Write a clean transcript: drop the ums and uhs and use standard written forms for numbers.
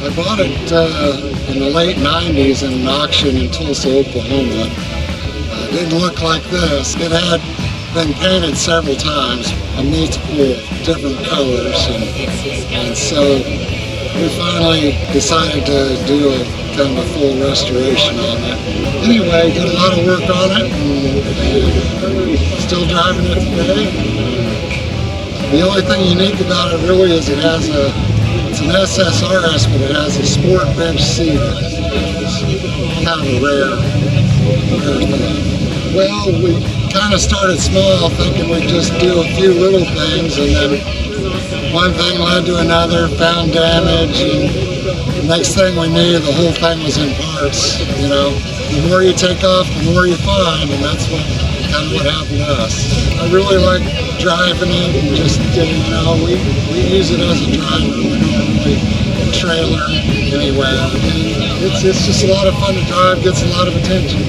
I bought it in the late 90s in an auction in Tulsa, Oklahoma. It didn't look like this. It had been painted several times in multiple different colors, and so we finally decided to do a kind of a full restoration on it. Anyway, did a lot of work on it, and still driving it today. The only thing unique about it really is it's an SSRS, but it has a sport bench seat. It's kind of a rare thing. Well, we kind of started small, thinking we'd just do a few little things, and then one thing led to another, found damage, and the next thing we knew, the whole thing was in parts. You know, the more you take off, the more you find, and that's kind of what happened to us. I really like driving it, and just, you know, we use it as a driver. We don't really trailer anywhere. It's just a lot of fun to drive, gets a lot of attention.